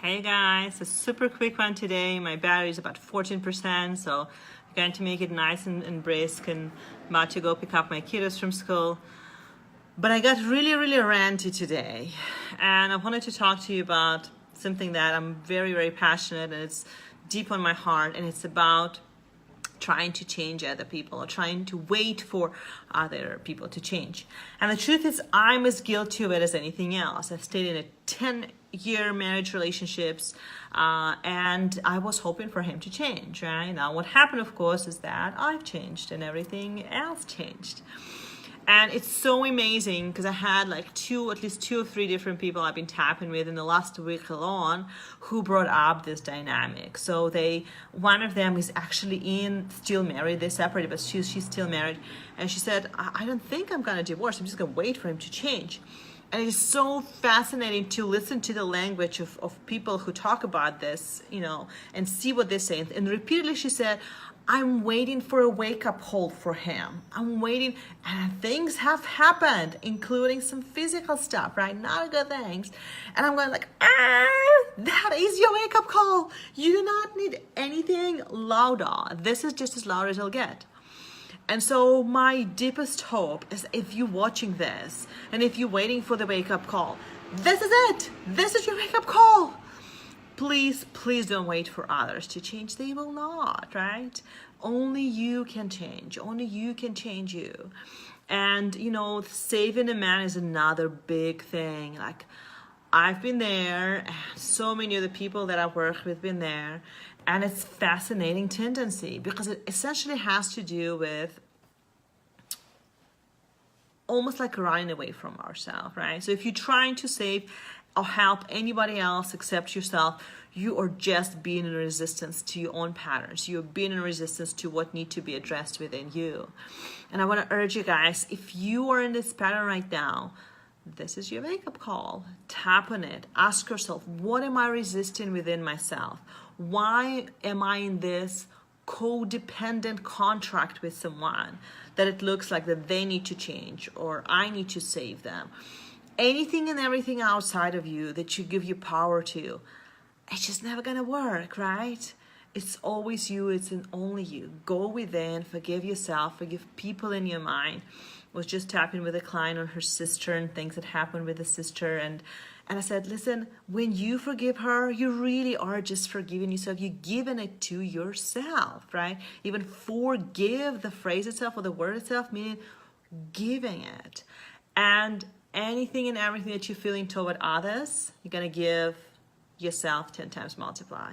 Hey guys, a super quick one today. My battery is about 14%, so I'm going to make it nice and brisk, and I'm about to go pick up my kiddos from school. But I got really ranty today, and I wanted to talk to you about something that I'm very passionate, and it's deep on my heart, and it's about trying to change other people or trying to wait for other people to change. And the truth is, I'm as guilty of it as anything else. I've stayed in a 10-year marriage relationships, and I was hoping for him to change, right? Now, what happened, of course, is that I've changed and everything else changed. And it's so amazing because I had like at least two or three different people I've been tapping with in the last week alone who brought up this dynamic. So one of them is actually still married. They separated, but she's still married. And she said, I don't think I'm going to divorce. I'm just going to wait for him to change. And it is so fascinating to listen to the language of people who talk about this, and see what they say. And repeatedly she said, I'm waiting for a wake-up call for him. I'm waiting, and things have happened, including some physical stuff, right? Not good things. And I'm going like, that is your wake-up call. You do not need anything louder. This is just as loud as it'll get. And so my deepest hope is, if you're watching this, and if you're waiting for the wake-up call, this is it. This is your wake-up call. Please don't wait for others to change. They will not, right? Only you can change. Only you can change you. And, saving a man is another big thing. Like, I've been there, and so many of the people that I've worked with been there, and it's fascinating tendency because it essentially has to do with almost like running away from ourselves, right? So if you're trying to save or help anybody else except yourself, you are just being in resistance to your own patterns. You're being in resistance to what needs to be addressed within you. And I want to urge you guys, if you are in this pattern right now, this is your wake-up call. Tap on it. Ask yourself, what am I resisting within myself? Why am I in this codependent contract with someone that it looks like that they need to change or I need to save them? Anything and everything outside of you that you give your power to, it's just never gonna work, right? It's always you, it's only you. Go within, forgive yourself, forgive people in your mind. I was just tapping with a client on her sister and things that happened with the sister, and I said, listen, when you forgive her, you really are just forgiving yourself. You're giving it to yourself, right? Even forgive, the phrase itself or the word itself, meaning giving it. And anything and everything that you're feeling toward others, you're going to give yourself 10 times multiply.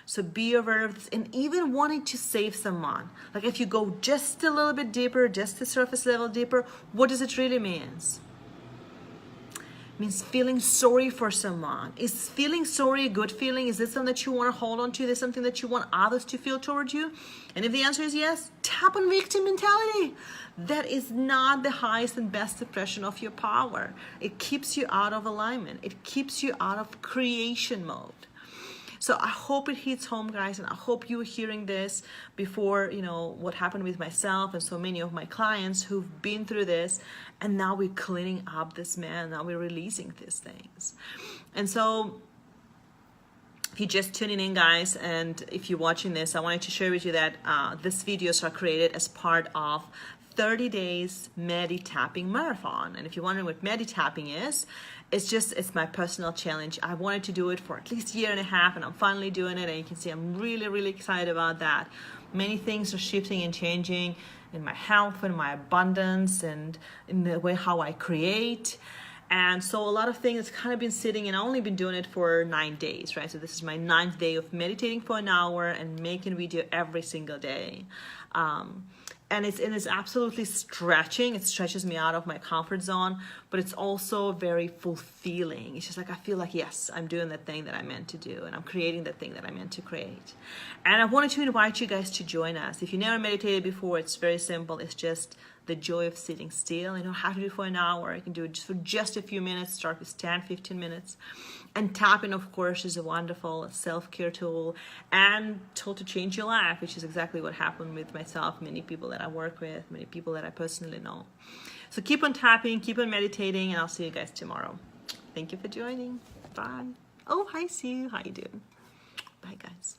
So be aware of this. And even wanting to save someone, like if you go just a little bit deeper, just the surface level deeper, what does it really mean? It means feeling sorry for someone. Is feeling sorry a good feeling? Is this something that you want to hold on to? Is this something that you want others to feel towards you? And if the answer is yes, tap on victim mentality. That is not the highest and best expression of your power. It keeps you out of alignment. It keeps you out of creation mode. So I hope it hits home, guys, and I hope you're hearing this before, what happened with myself and so many of my clients who've been through this, and now we're cleaning up this man, now we're releasing these things. And so if you're just tuning in, guys, and if you're watching this, I wanted to share with you that these videos are created as part of 30 days Meditapping Marathon. And if you're wondering what Meditapping is, it's my personal challenge. I wanted to do it for at least a year and a half, and I'm finally doing it. And you can see I'm really excited about that. Many things are shifting and changing in my health and my abundance and in the way how I create. And so a lot of things kind of been sitting, and I've only been doing it for 9 days, right? So this is my 9th day of meditating for an hour and making video every single day. And it's absolutely stretching. It stretches me out of my comfort zone, but it's also very fulfilling. It's just like, I feel like, yes, I'm doing the thing that I meant to do, and I'm creating the thing that I meant to create. And I wanted to invite you guys to join us. If you never meditated before, it's very simple. It's just the joy of sitting still. You don't have to do it for an hour. You can do it for just a few minutes. Start with 10-15 minutes. And tapping, of course, is a wonderful self-care tool and tool to change your life, which is exactly what happened with myself, many people that I work with, many people that I personally know. So keep on tapping, keep on meditating, and I'll see you guys tomorrow. Thank you for joining. Bye. Oh, hi, Sue. How you doing? Bye, guys.